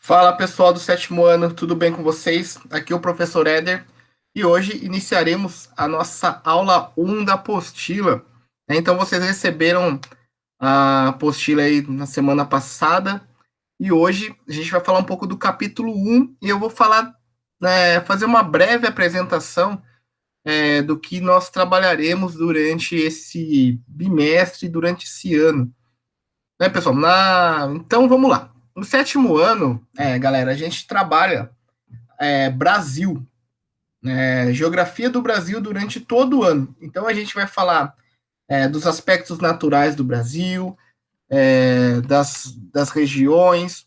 Fala pessoal do sétimo ano, tudo bem com vocês? Aqui é o professor Éder e hoje iniciaremos a nossa aula 1 da apostila. Então vocês receberam a apostila aí na semana passada e hoje a gente vai falar um pouco do capítulo 1 e eu vou falar, fazer uma breve apresentação do que nós trabalharemos durante esse bimestre, durante esse ano. Né, pessoal? Então vamos lá. No sétimo ano, galera, a gente trabalha Brasil, geografia do Brasil durante todo o ano. Então a gente vai falar dos aspectos naturais do Brasil, das regiões,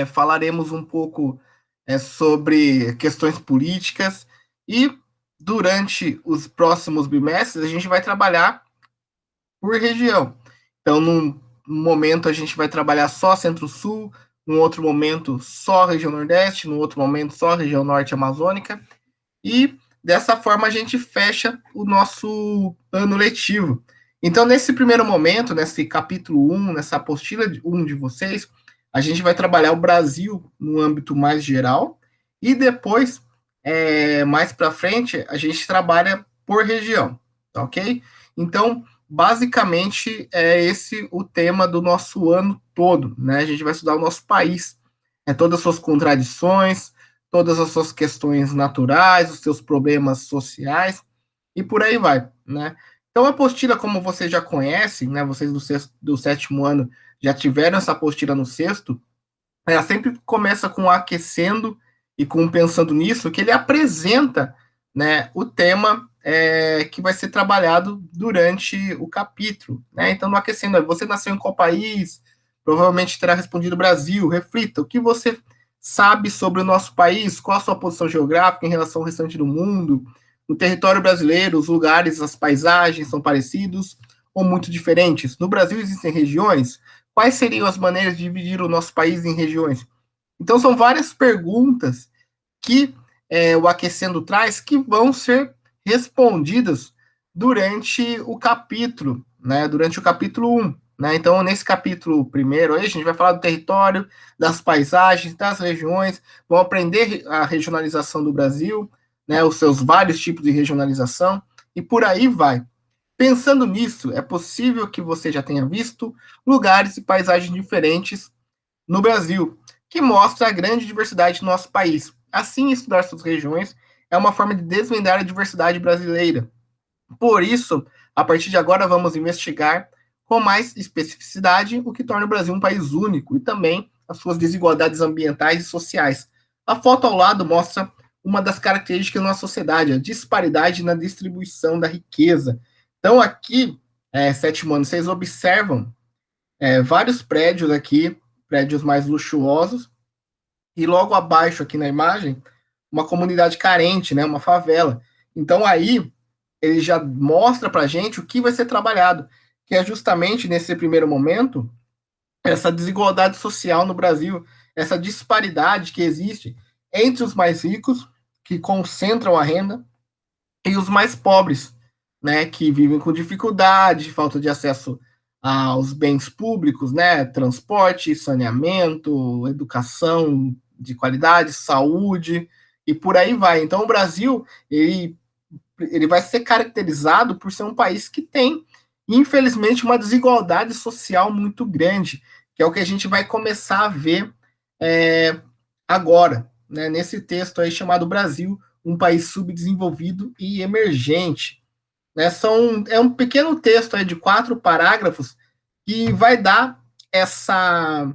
falaremos um pouco sobre questões políticas e durante os próximos bimestres a gente vai trabalhar por região. Então, num momento a gente vai trabalhar só Centro-Sul, num outro momento só região Nordeste, num outro momento só região Norte Amazônica, e dessa forma a gente fecha o nosso ano letivo. Então, nesse primeiro momento, nesse capítulo 1, nessa apostila 1 de vocês, a gente vai trabalhar o Brasil no âmbito mais geral, e depois, mais para frente, a gente trabalha por região, tá ok? Então, basicamente, é esse o tema do nosso ano todo, né? A gente vai estudar o nosso país, todas as suas contradições, todas as suas questões naturais, os seus problemas sociais e por aí vai, né? Então a apostila, como vocês já conhecem, né? Vocês do sétimo ano já tiveram essa apostila no sexto, ela sempre começa com aquecendo e com pensando nisso, que ele apresenta, né, o tema que vai ser trabalhado durante o capítulo, né? Então no aquecendo, você nasceu em qual país? Provavelmente terá respondido Brasil. Reflita o que você sabe sobre o nosso país, qual a sua posição geográfica em relação ao restante do mundo, no território brasileiro, os lugares, as paisagens são parecidos ou muito diferentes. No Brasil existem regiões. Quais seriam as maneiras de dividir o nosso país em regiões? Então, são várias perguntas que o Aquecendo traz que vão ser respondidas durante o capítulo, né? Durante o capítulo 1. Né? Então, nesse capítulo primeiro, aí, a gente vai falar do território, das paisagens, das regiões, vamos aprender a regionalização do Brasil, né? Os seus vários tipos de regionalização, e por aí vai. Pensando nisso, é possível que você já tenha visto lugares e paisagens diferentes no Brasil, que mostra a grande diversidade do nosso país. Assim, estudar suas regiões é uma forma de desvendar a diversidade brasileira. Por isso, a partir de agora, vamos investigar com mais especificidade o que torna o Brasil um país único e também as suas desigualdades ambientais e sociais. A foto ao lado mostra uma das características da nossa sociedade, a disparidade na distribuição da riqueza. Então, aqui, sétimo ano, vocês observam vários prédios aqui, prédios mais luxuosos, e logo abaixo aqui na imagem, uma comunidade carente, né, uma favela. Então aí ele já mostra para a gente o que vai ser trabalhado, que é justamente nesse primeiro momento essa desigualdade social no Brasil, essa disparidade que existe entre os mais ricos, que concentram a renda, e os mais pobres, né, que vivem com dificuldade, falta de acesso aos bens públicos, né, transporte, saneamento, educação de qualidade, saúde e por aí vai. Então o Brasil ele vai ser caracterizado por ser um país que tem, infelizmente, uma desigualdade social muito grande, que é o que a gente vai começar a ver agora, né, nesse texto aí chamado Brasil, um país subdesenvolvido e emergente. Né? É um pequeno texto aí de 4 parágrafos que vai dar essa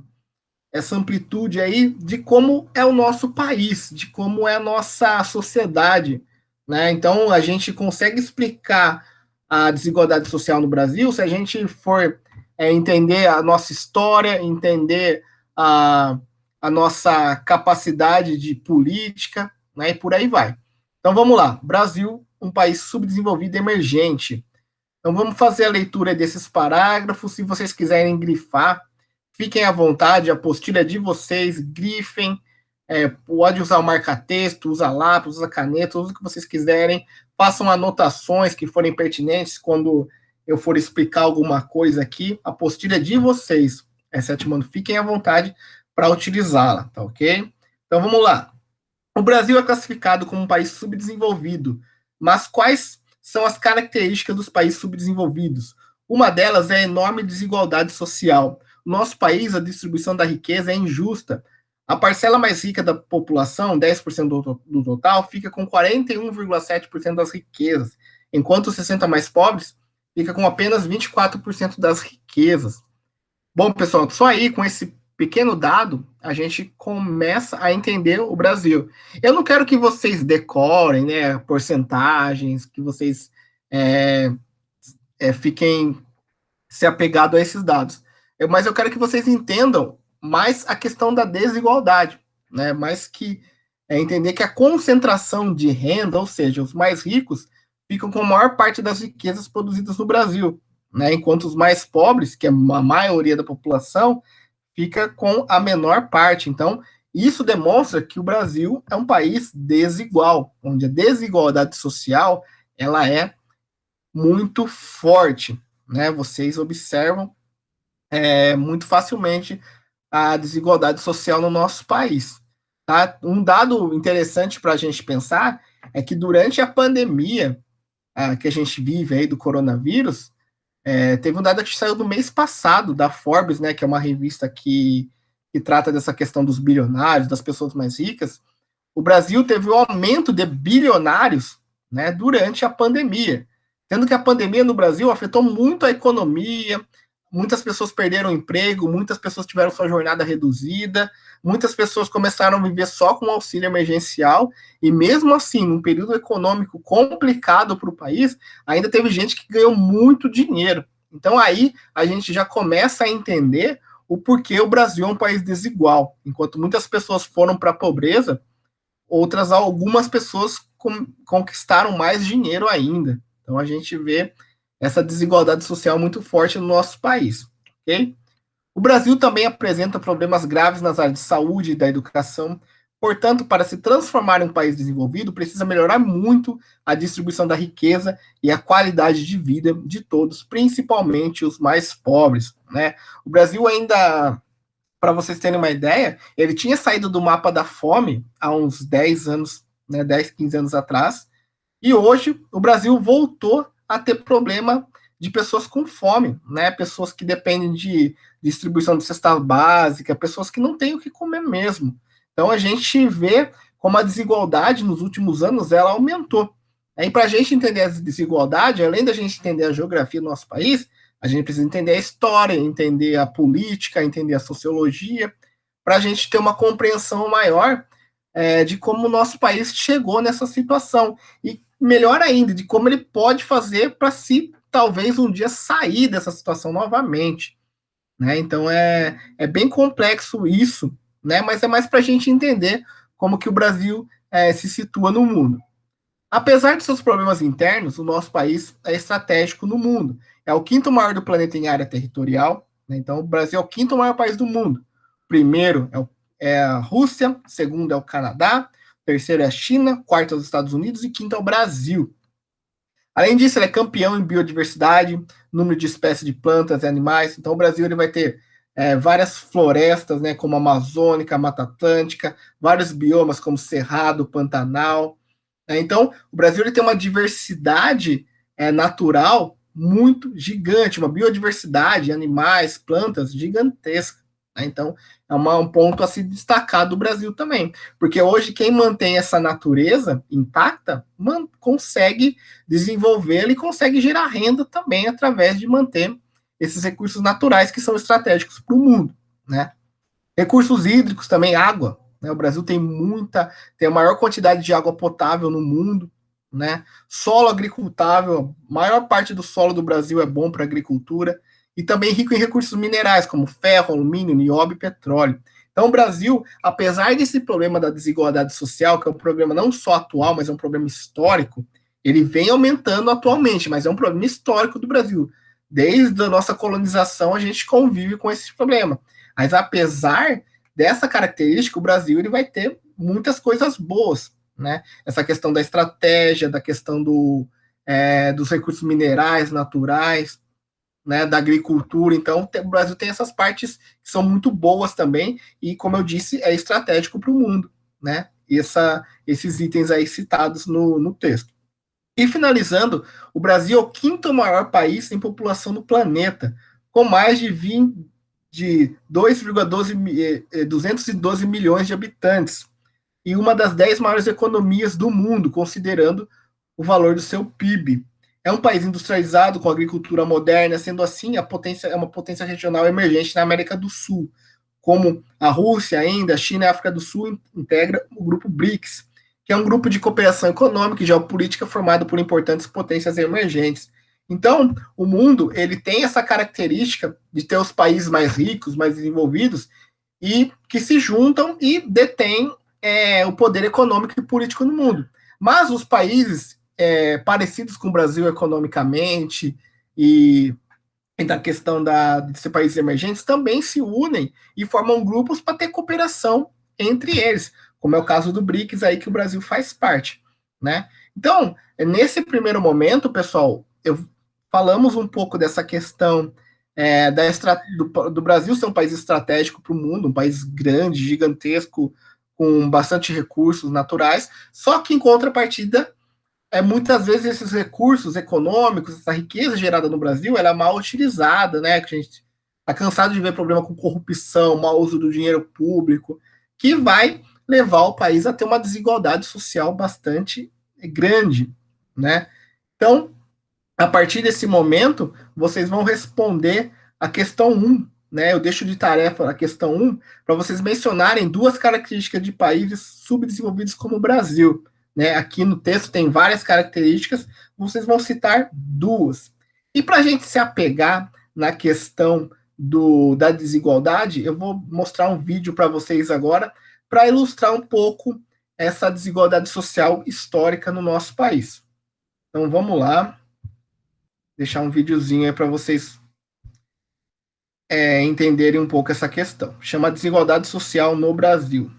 amplitude aí de como é o nosso país, de como é a nossa sociedade. Né? Então, a gente consegue explicar a desigualdade social no Brasil se a gente for entender a nossa história, entender a nossa capacidade de política, né? E por aí vai. Então, vamos lá. Brasil, um país subdesenvolvido e emergente. Então, vamos fazer a leitura desses parágrafos. Se vocês quiserem grifar, fiquem à vontade, a apostila é de vocês, grifem, pode usar o marca-texto, usa lápis, usa caneta, usa o que vocês quiserem, façam anotações que forem pertinentes quando eu for explicar alguma coisa aqui, a apostila é de vocês, sétimo ano, fiquem à vontade para utilizá-la, tá ok? Então vamos lá. O Brasil é classificado como um país subdesenvolvido, mas quais são as características dos países subdesenvolvidos? Uma delas é a enorme desigualdade social. No nosso país, a distribuição da riqueza é injusta. A parcela mais rica da população, 10% do total, fica com 41,7% das riquezas, enquanto os 60 mais pobres fica com apenas 24% das riquezas. Bom, pessoal, só aí com esse pequeno dado a gente começa a entender o Brasil. Eu não quero que vocês decorem, né, porcentagens, que vocês é, fiquem se apegados a esses dados. Mas eu quero que vocês entendam mais a questão da desigualdade, né? Mais que entender que a concentração de renda, ou seja, os mais ricos, ficam com a maior parte das riquezas produzidas no Brasil, né? Enquanto os mais pobres, que é a maioria da população, fica com a menor parte. Então, isso demonstra que o Brasil é um país desigual, onde a desigualdade social ela é muito forte, né? Vocês observam muito facilmente a desigualdade social no nosso país. Tá? Um dado interessante para a gente pensar é que durante a pandemia que a gente vive aí do coronavírus, teve um dado que saiu do mês passado da Forbes, né, que é uma revista que trata dessa questão dos bilionários, das pessoas mais ricas. O Brasil teve um aumento de bilionários, né, durante a pandemia, tendo que a pandemia no Brasil afetou muito a economia, muitas pessoas perderam o emprego, muitas pessoas tiveram sua jornada reduzida, muitas pessoas começaram a viver só com auxílio emergencial, e mesmo assim, num período econômico complicado para o país, ainda teve gente que ganhou muito dinheiro. Então aí a gente já começa a entender o porquê o Brasil é um país desigual. Enquanto muitas pessoas foram para a pobreza, algumas pessoas conquistaram mais dinheiro ainda. Então a gente vê essa desigualdade social muito forte no nosso país, ok? O Brasil também apresenta problemas graves nas áreas de saúde e da educação. Portanto, para se transformar em um país desenvolvido, precisa melhorar muito a distribuição da riqueza e a qualidade de vida de todos, principalmente os mais pobres, né? O Brasil ainda, para vocês terem uma ideia, ele tinha saído do mapa da fome há uns 10 anos, né, 10, 15 anos atrás, e hoje o Brasil voltou a ter problema de pessoas com fome, né? Pessoas que dependem de distribuição de cesta básica, pessoas que não têm o que comer mesmo. Então a gente vê como a desigualdade nos últimos anos ela aumentou. E para a gente entender a desigualdade, além da gente entender a geografia do nosso país, a gente precisa entender a história, entender a política, entender a sociologia, para a gente ter uma compreensão maior de como o nosso país chegou nessa situação. E melhor ainda, de como ele pode fazer para se talvez um dia sair dessa situação novamente. Né? Então é bem complexo isso, né? Mas é mais para a gente entender como que o Brasil se situa no mundo. Apesar de seus problemas internos, o nosso país é estratégico no mundo. É o quinto maior do planeta em área territorial, né? Então o Brasil é o quinto maior país do mundo. Primeiro é a Rússia, segundo é o Canadá, terceiro é a China, quarto é os Estados Unidos e quinto é o Brasil. Além disso, ele é campeão em biodiversidade, número de espécies de plantas e animais. Então, o Brasil ele vai ter várias florestas, né, como a Amazônica, a Mata Atlântica, vários biomas como Cerrado, Pantanal. Então, o Brasil ele tem uma diversidade natural muito gigante, uma biodiversidade, animais, plantas gigantesca. Né? Então, é um ponto a se destacar do Brasil também, porque hoje quem mantém essa natureza intacta consegue desenvolvê-la e consegue gerar renda também através de manter esses recursos naturais que são estratégicos para o mundo, né? Recursos hídricos também, água. Né? O Brasil tem a maior quantidade de água potável no mundo, né? Solo agricultável, a maior parte do solo do Brasil é bom para agricultura e também rico em recursos minerais como ferro, alumínio, nióbio e petróleo. Então, o Brasil, apesar desse problema da desigualdade social, que é um problema não só atual, mas é um problema histórico, ele vem aumentando atualmente, mas é um problema histórico do Brasil. Desde a nossa colonização, a gente convive com esse problema. Mas apesar dessa característica, o Brasil ele vai ter muitas coisas boas, né? Essa questão da estratégia, da questão dos recursos minerais naturais. né, da agricultura. Então, o Brasil tem essas partes que são muito boas também, e como eu disse, é estratégico para o mundo, né? Esses itens aí citados no texto. E finalizando, o Brasil é o quinto maior país em população no planeta, com mais de 20, de 2,212 milhões de habitantes, e uma das 10 maiores economias do mundo, considerando o valor do seu PIB. É um país industrializado, com agricultura moderna, sendo assim, a potência é uma potência regional emergente na América do Sul, como a Rússia, ainda, a China e a África do Sul integra o grupo BRICS, que é um grupo de cooperação econômica e geopolítica formado por importantes potências emergentes. Então, o mundo ele tem essa característica de ter os países mais ricos, mais desenvolvidos, e que se juntam e detêm o poder econômico e político no mundo. Mas os países parecidos com o Brasil economicamente e da questão de ser países emergentes também se unem e formam grupos para ter cooperação entre eles, como é o caso do BRICS aí que o Brasil faz parte, né? Então, nesse primeiro momento, pessoal, falamos um pouco dessa questão do Brasil ser um país estratégico para o mundo, um país grande, gigantesco, com bastante recursos naturais, só que em contrapartida muitas vezes esses recursos econômicos, essa riqueza gerada no Brasil, ela é mal utilizada, né? Que a gente está cansado de ver problema com corrupção, mau uso do dinheiro público, que vai levar o país a ter uma desigualdade social bastante grande, né? Então, a partir desse momento, vocês vão responder a questão um, né? Eu deixo de tarefa a questão um para vocês mencionarem duas características de países subdesenvolvidos como o Brasil, né? Aqui no texto tem várias características, vocês vão citar duas. E para a gente se apegar na questão da desigualdade, eu vou mostrar um vídeo para vocês agora para ilustrar um pouco essa desigualdade social histórica no nosso país. Então vamos lá, deixar um videozinho aí para vocês entenderem um pouco essa questão. Chama Desigualdade Social no Brasil.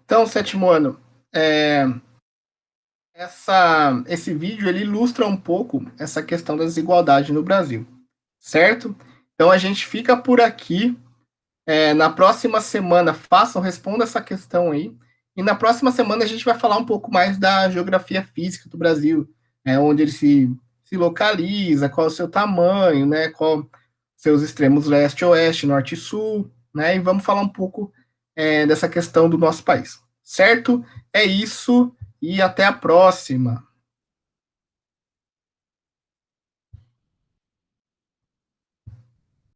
Então, sétimo ano, esse vídeo ele ilustra um pouco essa questão da desigualdade no Brasil, certo? Então a gente fica por aqui. Na próxima semana, responda essa questão aí. E na próxima semana a gente vai falar um pouco mais da geografia física do Brasil, onde ele se localiza, qual é o seu tamanho, né? Qual seus extremos leste, oeste, norte e sul, né? E vamos falar um pouco dessa questão do nosso país, certo? É isso e até a próxima.